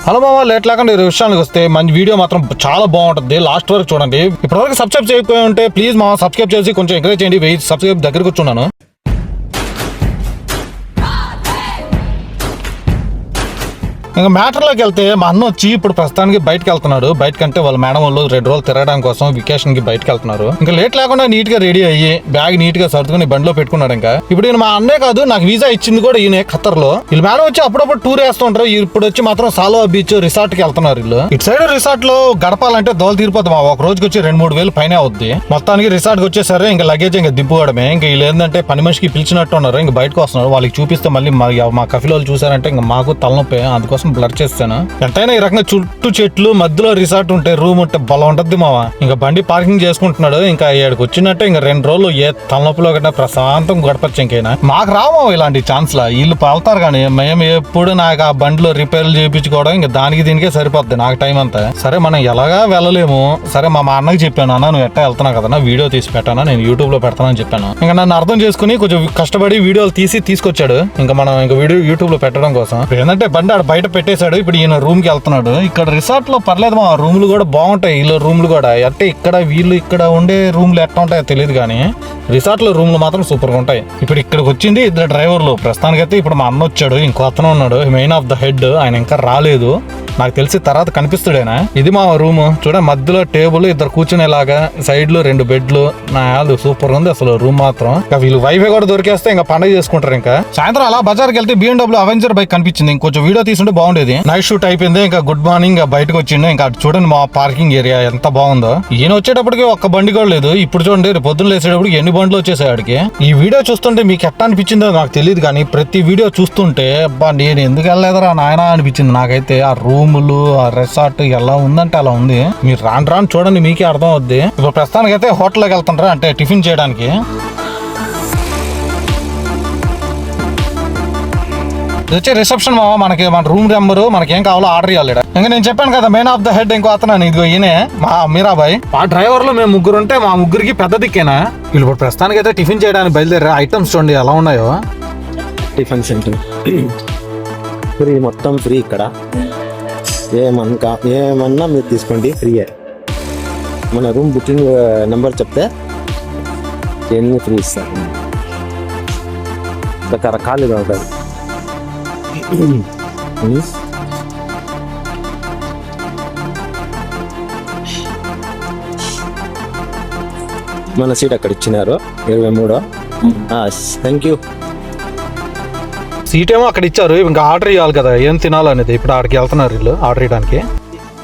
Hello మామ, late లేకుండా విషయానికి వస్తే మంచి వీడియో మాత్రం చాలా బాగుంటుంది. లాస్ట్ వరకు చూడండి. ఇప్పటివరకు సబ్స్క్రైబ్ చేయకపోయి ఉంటే ప్లీజ్ మామ సబ్స్క్రైబ్ చేసి కొంచెం ఎంకరేజ్ చేయండి. 1000 సబ్స్క్రైబ్ దగ్గరకు వచ్చున్నాను. ఇంకా మ్యాటర్లోకి వెళ్తే మా అన్న వచ్చి ఇప్పుడు ప్రస్తుతానికి బయటకు వెళ్తున్నాడు. బయటకంటే వాళ్ళ మేడం వాళ్ళు 2 రోజులు తిరగడం కోసం వెకేషన్ కి బయటకు వెళ్తున్నారు. ఇంకా లేట్ లేకుండా నీట్ గా రెడీ అయ్యి బ్యాగ్ నీట్ గా సర్దుకుని బండిలో పెట్టుకున్నాడు. ఇంకా ఇప్పుడు ఈయన మా అన్నే కాదు, నాకు వీసా ఇచ్చింది కూడా ఈయన ఖత్తర్ లో. వీళ్ళు మేడం వచ్చి అప్పుడప్పుడు టూర్ వేస్తూ ఉంటారు. ఇప్పుడు వచ్చి మాత్రం సాల్వా బీచ్ రిసార్ట్ కి వెళ్తున్నారు. వీళ్ళు ఇటు సైడ్ రిసార్ట్ లో గడపాలంటే దోలు తీరిపోతాం. ఒక రోజుకి వచ్చి 2-3 వేలు పైన అవుద్ది. మొత్తానికి రిసార్ట్ కి వచ్చేసరి ఇంకా లగేజ్ ఇంకా దింపుకోవడమే. ఇంకా వీళ్ళు ఏంటంటే పని మనిషికి పిలిచినట్టు ఉన్నారు. ఇంకా బయటకు వస్తున్నారు. వాళ్ళకి చూపిస్తే మళ్ళీ మా కఫీలో వాళ్ళు చూసారంటే ఇంకా మాకు తలనొప్పి. అందుకోసం బ్లర్ చేస్తాను. ఎంతైనా ఈ రకంగా చుట్టూ చెట్లు మధ్యలో రిసార్ట్ ఉంటే రూమ్ ఉంటే బలం ఉంటది మామ. ఇంకా బండి పార్కింగ్ చేసుకుంటున్నాడు. ఇంకా ఇక్కడికి వచ్చినట్టే ఇంకా 2 రోజులు ఏ తలనొప్పిలో కన్నా ప్రశాంతం గడపచ్చు. ఇంకైనా మాకు రామో ఇలాంటి ఛాన్స్ లా. వీళ్ళు వెళ్తారు కానీ మేము ఎప్పుడు నాకు ఆ బండిలో రిపేర్లు చేయించుకోవడం ఇంకా దానికి దీనికే సరిపోద్ది నాకు టైం అంతా. సరే మనం ఎలాగా వెళ్ళలేము. సరే మా అన్నకి చెప్పాను, అన్న నువ్వు ఎట్టా వెళ్తున్నావు కదా, వీడియో తీసి పెట్టాను, నేను యూట్యూబ్ లో పెడతానని చెప్పాను. ఇంకా నన్ను అర్థం చేసుకుని కొంచెం కష్టపడి వీడియోలు తీసుకొచ్చాడు. ఇంకా మనం ఇంకా వీడియో యూట్యూబ్ లో పెట్టడం కోసం. ఏంటంటే బండి ఆడ బయట పెట్టేశాడు. ఇప్పుడు ఈయన రూమ్ కి వెళ్తున్నాడు. ఇక్కడ రిసార్ట్ లో పర్లేదు మా రూమ్లు కూడా బాగుంటాయి. వీళ్ళ రూమ్లు కూడా అంటే ఇక్కడ వీళ్ళు ఇక్కడ ఉండే రూమ్లు ఎట్లా ఉంటాయో తెలియదు కానీ రిసార్ట్ లో రూమ్లు మాత్రం సూపర్ గా ఉంటాయి. ఇప్పుడు ఇక్కడికి వచ్చింది 2 డ్రైవర్లు. ప్రస్తుతానికైతే ఇప్పుడు మా అన్న వచ్చాడు, ఇంకో అతను ఉన్నాడు మెయిన్ ఆఫ్ ద హెడ్. ఆయన ఇంకా రాలేదు, నాకు తెలిసి తర్వాత కనిపిస్తాడేనా. ఇది మా రూమ్ చూడ, మధ్యలో టేబుల్, 2 కూర్చునేలాగా, సైడ్ లో 2 బెడ్లు. నా సూపర్ గా ఉంది అసలు రూమ్ మాత్రం. ఇంకా వీళ్ళు వైఫై కూడా దొరికేస్తే ఇంకా పండుగ చేసుకుంటారు. ఇంకా సాయంత్రం అలా బజార్కి వెళ్తే BMW అవెంజర్ బైక్ కనిపించింది. ఇంకొంచెం వీడియో తీసుంటే బాగుండేది. నైట్ షూట్ అయిపోయింది. ఇంకా గుడ్ మార్నింగ్ బయటకు వచ్చిండు. ఇంకా చూడండి మా పార్కింగ్ ఏరియా ఎంత బాగుందో. ఈయన వచ్చేటప్పటికి ఒక్క బండి కూడా లేదు. ఇప్పుడు చూడండి రేపు పొద్దున్న లేసేటప్పుడు ఎన్ని బండ్లు వచ్చేసాయి ఆడికి. ఈ వీడియో చూస్తుంటే మీకు ఎట్లా అనిపించిందో నాకు తెలియదు కానీ ప్రతి వీడియో చూస్తుంటే అబ్బా నేను ఎందుకు వెళ్ళలేదురా నాయన అనిపించింది నాకైతే. ఆ రూములు ఆ రిసార్ట్ ఎలా ఉందంటే అలా ఉంది. మీరు రాను చూడండి మీకే అర్థం అవుద్ది. ఇప్పుడు ప్రస్తుతానికి అయితే హోటల్లోకి వెళ్తుంటారా అంటే టిఫిన్ చేయడానికి. ఇది వచ్చే రిసెప్షన్ మామ. మనకి మన రూమ్ నెంబరు మనకేం కావాలో ఆర్డర్ ఇవ్వాలి. ఇంకా నేను చెప్పాను కదా మెయిన్ ఆఫ్ ద హెడ్ ఇంకో అతను. ఇదిగో ఈయనే మా మీరాబాయ్. ఆ డ్రైవర్ లో మేము 3 ఉంటే మా 3కి పెద్ద దిక్కేనా. వీళ్ళు ఇప్పుడు ప్రస్తుతానికి అయితే టిఫిన్ చేయడానికి బయలుదేరా. ఐటమ్స్ చూడండి ఎలా ఉన్నాయో. టిఫిన్ సెంటర్ ఫ్రీ, మొత్తం ఫ్రీ. ఇక్కడ ఏమన్నా మీరు తీసుకోండి, ఫ్రీయే. మన రూమ్ బుకింగ్ నెంబర్ చెప్తే ఎన్ని ఫ్రీ ఇస్తారు. రకరకాలుగా ఉంటుంది. మన సీట్ అక్కడ ఇచ్చినారు 23. Thank you. సీట్ ఏమో అక్కడ ఇచ్చారు. ఇంకా ఆర్డర్ ఇవ్వాలి కదా ఏం తినాలనేది. ఇప్పుడు ఆడికి వెళ్తున్నారు వీళ్ళు ఆర్డర్ ఇవ్వడానికి.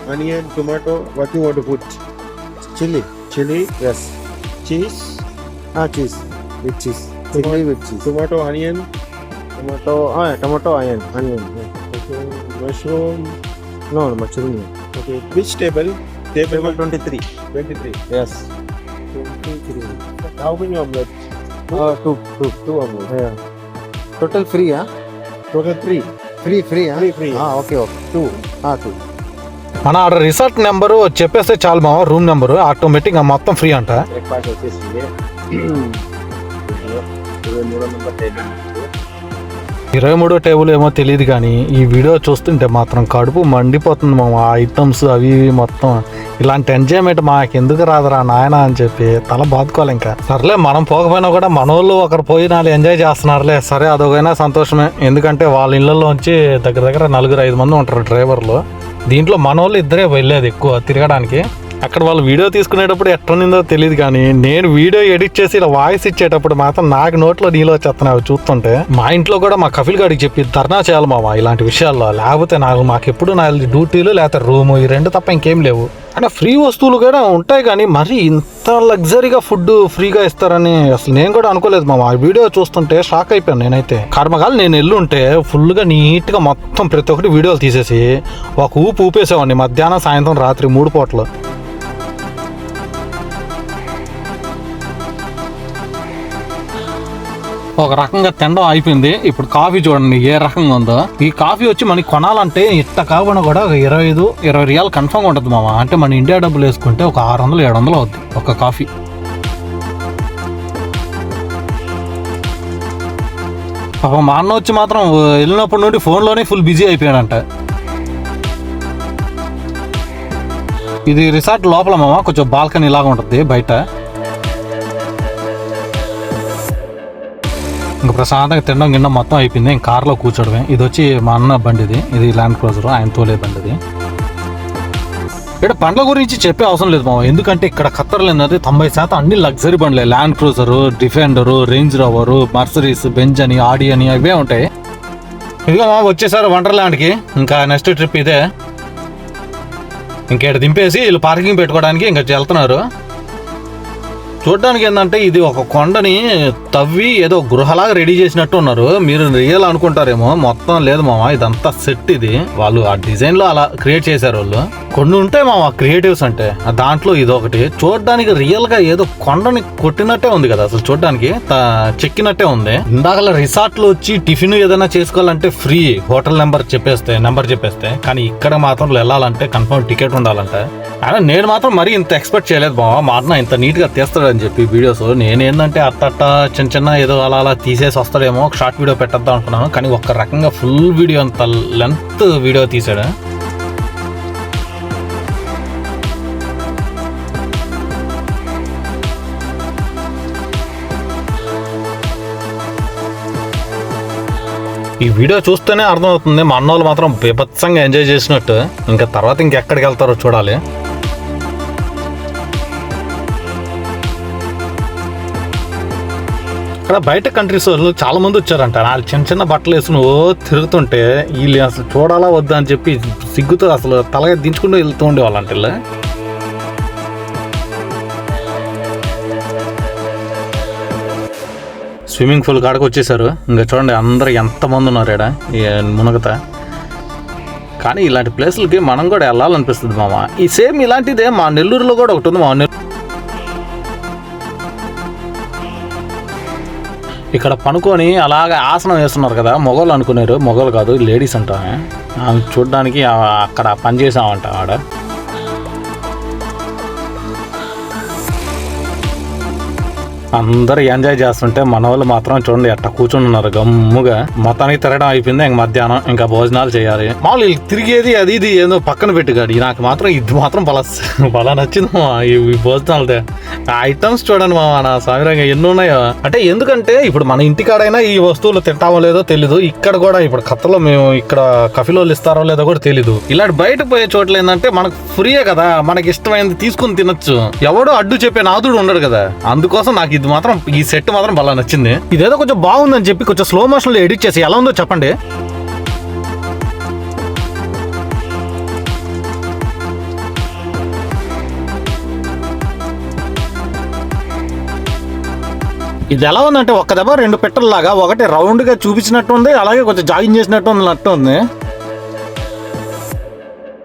Onion, tomato, what you want to put? Chili, yes. Cheese? Cheese. With cheese. Chili with cheese. Tomato, onion. Tomato, onion. Okay. Mushroom. No, mushroom. Okay. Which table? Table 23. 23. Yes. 23. How many omelette? Two omelette. Yeah. Total free, huh? Total 3. Free, huh? Free. Okay. 2. 2. మన order resort number చెప్పేస్తే చాలు మా room number automatic మొత్తం free అంట. Breakfast వచ్చేసి 23 table ఏమో తెలియదు కానీ ఈ వీడియో చూస్తుంటే మాత్రం కడుపు మండిపోతుంది మా. ఐటమ్స్ అవి మొత్తం ఇలాంటి ఎంజాయ్మెంట్ మాకెందుకు రాదురా నాయన అని చెప్పి తల బాదుకోవాలి. ఇంకా సర్లే మనం పోకపోయినా కూడా మన వాళ్ళు ఒకరు పోయి 4 ఎంజాయ్ చేస్తున్నారులే. సరే అదొకైనా సంతోషమే. ఎందుకంటే వాళ్ళ ఇళ్లలోంచి దగ్గర 4-5 మంది ఉంటారు డ్రైవర్లు. దీంట్లో మన వాళ్ళు 2 వెళ్ళేది ఎక్కువ తిరగడానికి. అక్కడ వాళ్ళు వీడియో తీసుకునేటప్పుడు ఎట్లుందో తెలియదు కానీ నేను వీడియో ఎడిట్ చేసి ఇలా వాయిస్ ఇచ్చేటప్పుడు మాత్రం నాకు నోట్లో నీళ్ళు వచ్చేస్తున్నాయి చూస్తుంటే. మా ఇంట్లో కూడా మా కఫిల్ గారికి చెప్పి ధర్నా చేయాలి మామ ఇలాంటి విషయాల్లో. లేకపోతే మాకెప్పుడు నా డ్యూటీలు లేకపోతే రూము ఈ 2 తప్ప ఇంకేం లేవు. అంటే ఫ్రీ వస్తువులు కూడా ఉంటాయి కానీ మరి ఇంత లగ్జరీగా ఫుడ్ ఫ్రీగా ఇస్తారని అసలు నేను కూడా అనుకోలేదు మామ. ఆ వీడియో చూస్తుంటే షాక్ అయిపోయాను నేనైతే. కర్మకాలు నేను ఎల్లుంటే ఫుల్గా నీట్గా మొత్తం ప్రతి ఒక్కటి వీడియోలు తీసేసి ఒక ఊపేసేవాడిని మధ్యాహ్నం సాయంత్రం రాత్రి 3 పూటలు. ఒక రకంగా తినడం అయిపోయింది. ఇప్పుడు కాఫీ చూడండి ఏ రకంగా ఉందో. ఈ కాఫీ వచ్చి మనకి కొనాలంటే ఇట్ట కాకుండా కూడా 25-20 రియాలు కన్ఫర్మ్ ఉంటుంది మామ. అంటే మన ఇండియా డబ్బులు వేసుకుంటే ఒక 600-700 అవుద్ది ఒక కాఫీ. పాపం మా అన్న వచ్చి మాత్రం వెళ్ళినప్పటి నుండి ఫోన్లోనే ఫుల్ బిజీ అయిపోయాడంట. ఇది రిసార్ట్ లోపల మామ కొంచెం బాల్కనీ లాగా ఉంటుంది బయట. ఇంకా ప్రశాంతంగా తినడం గిన్నె మొత్తం అయిపోయింది. ఇంక కార్లో కూర్చోడమే. ఇది వచ్చి మా అన్న బండిది, ఇది ల్యాండ్ క్రూజర్, ఆయన తోలే బండిది. ఇక్కడ బండ్ల గురించి చెప్పే అవసరం లేదు మామ, ఎందుకంటే ఇక్కడ ఖత్తర్లో ఏంటంటే 90% అన్ని లగ్జరీ బండ్లే. Land Cruiser, Defender, Range Rover, Mercedes, Benz అని, ఆడి అని అవే ఉంటాయి. ఇదిగో మామ వచ్చేసారు వండర్ల్యాండ్కి. ఇంకా నెక్స్ట్ ట్రిప్ ఇదే. ఇంకేట దింపేసి వీళ్ళు పార్కింగ్ పెట్టుకోవడానికి ఇంకా వెళ్తున్నారు. చూడడానికి ఏంటంటే ఇది ఒక కొండని తవ్వి ఏదో గృహలాగా రెడీ చేసినట్టు ఉన్నారు. మీరు రియల్ అనుకుంటారేమో, మొత్తం లేదు మామ, ఇదంతా సెట్. ఇది వాళ్ళు ఆ డిజైన్ లో అలా క్రియేట్ చేశారు. వాళ్ళు కొన్ని ఉంటాయి మామ క్రియేటివ్స్ అంటే, దాంట్లో ఇది ఒకటి. చూడడానికి రియల్ గా ఏదో కొండని కొట్టినట్టే ఉంది కదా, అసలు చూడడానికి చెక్కినట్టే ఉంది. ఇందాక రిసార్ట్ లో వచ్చి టిఫిన్ ఏదైనా చేసుకోవాలంటే ఫ్రీ, హోటల్ నెంబర్ చెప్పేస్తే, కానీ ఇక్కడ మాత్రం వెళ్ళాలంటే కన్ఫర్మ్ టికెట్ ఉండాలంటే. అయినా నేను మాత్రం మరీ ఇంత ఎక్స్పెక్ట్ చేయలేదు బావా, మా అన్న ఇంత నీట్ గా తీస్తాడని చెప్పి వీడియోస్. నేనేందంటే అట్ట చిన్న ఏదో అలా తీసేసి వస్తాడేమో, ఒక షార్ట్ వీడియో పెట్టద్దాం అనుకున్నాను. కానీ ఒక రకంగా ఫుల్ వీడియో అంత లెంత్ వీడియో తీసాడు. ఈ వీడియో చూస్తేనే అర్థమవుతుంది మా అన్నోళ్ళు మాత్రం బీభత్సంగా ఎంజాయ్ చేసినట్టు. ఇంకా తర్వాత ఇంకెక్కడికి వెళ్తారో చూడాలి. ఇక్కడ బయట కంట్రీస్ వాళ్ళు చాలా మంది వచ్చారంట. వాళ్ళు చిన్న బట్టలు వేసుకుని తిరుగుతుంటే వీళ్ళు అసలు చూడాలా వద్దా అని చెప్పి సిగ్గుతో అసలు తలగా దించుకుంటూ వెళ్తూ ఉండేవాళ్ళంట. వీళ్ళు స్విమ్మింగ్ పూల్ కాడకు వచ్చేసారు. ఇంకా చూడండి అందరు ఎంతమంది ఉన్నారు ఇక్కడ మునగత. కానీ ఇలాంటి ప్లేసులకి మనం కూడా వెళ్ళాలనిపిస్తుంది మామ. ఈ సేమ్ ఇలాంటిదే మా నెల్లూరులో కూడా ఒకటి ఉంది మా. ఇక్కడ పనుకొని అలాగే ఆసనం వేస్తున్నారు కదా, మొగోళ్ళు అనుకున్నారు. మొగోళ్ళు కాదు, లేడీస్ అంట. చూడడానికి అక్కడ పని చేసామంట ఆడ. అందరు ఎంజాయ్ చేస్తుంటే మన వాళ్ళు మాత్రం చూడండి ఎట్ట కూర్చుని ఉన్నారు గమ్ముగా. మొత్తానికి తిరగడం అయిపోయింది. ఇంక మధ్యాహ్నం ఇంకా భోజనాలు చేయాలి. మామూలు తిరిగేది అది ఇది ఏదో పక్కన పెట్టుగాడు. నాకు మాత్రం ఇది మాత్రం బలా నచ్చింది మా ఈ భోజనాలదే. ఐటమ్స్ చూడండి మా నా సామిరంగా ఎన్ని ఉన్నాయో. అంటే ఎందుకంటే ఇప్పుడు మన ఇంటికాడైనా ఈ వస్తువులు తింటామో లేదో తెలీదు. ఇక్కడ కూడా ఇప్పుడు ఖత్తర్లో మేము ఇక్కడ కఫీలో ఇస్తారో లేదో కూడా తెలీదు. ఇలాంటి బయట పోయే చోట్ల ఏంటంటే మనకు ఫ్రీయే కదా, మనకి ఇష్టమైనది తీసుకుని తినొచ్చు. ఎవడో అడ్డు చెప్పే నాదుడు ఉండడు కదా. అందుకోసం నాకు ఇది మాత్రం ఈ సెట్ మాత్రం బాగా నచ్చింది. ఇదేదో కొంచెం బాగుందని చెప్పి కొంచెం స్లో మోషన్ లో ఎడిట్ చేసి ఎలా ఉందో చెప్పండి. ఇది ఎలా ఉందంటే ఒక్క దెబ్బ రెండు పెట్టల్లాగా, ఒకటి రౌండ్ గా చూపించినట్టు ఉంది, అలాగే కొంచెం జాగింగ్ చేసినట్టు ఉంది.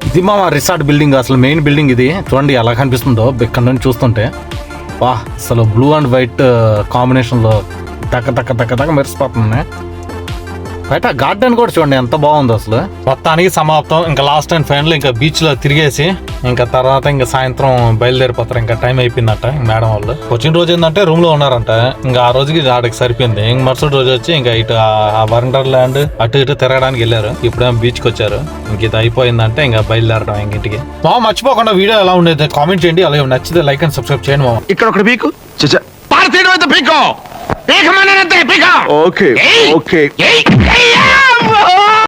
ఇది మా రిసార్ట్ బిల్డింగ్, అసలు మెయిన్ బిల్డింగ్ ఇది. చూడండి ఎలా కనిపిస్తుందో ఇక్కడ నుండి చూస్తుంటే. వా, అసలు బ్లూ అండ్ వైట్ కాంబినేషన్ లో దక్క మెరిసిపోతుంది. బయట గార్డెన్ కూడా చూడండి ఎంత బాగుందో అసలు. మొత్తానికి సమాప్తం. ఇంకా లాస్ట్ అండ్ ఫైనల్ ఇంకా బీచ్ లో తిరిగేసి ఇంకా తర్వాత ఇంకా సాయంత్రం బయలుదేరిపోతారు. ఇంకా టైం అయిపోయిందట మేడం వాళ్ళు. వచ్చిన రోజు ఏంటంటే రూమ్ లో ఉన్నారంట. ఇంకా ఆ రోజుకి ఆడికి సరిపోయింది. ఇంక మరుసటి రోజు వచ్చి ఇంకా ఇటు ఆ వండర్ల్యాండ్ అటు ఇటు తిరగడానికి వెళ్ళారు. ఇప్పుడేమో బీచ్ కి వచ్చారు. ఇంక ఇది అయిపోయిందంటే ఇంకా బయలుదేరడం ఇంక ఇంటికి. మా మర్చిపోకుండా వీడియో ఎలా ఉండేది కామెంట్ చేయండి. అలాగే నచ్చితే లైక్ అండ్ సబ్స్క్రైబ్ చేయండి మామ. ఇక్కడ ఒకటి పీకు ఓకే ఓకే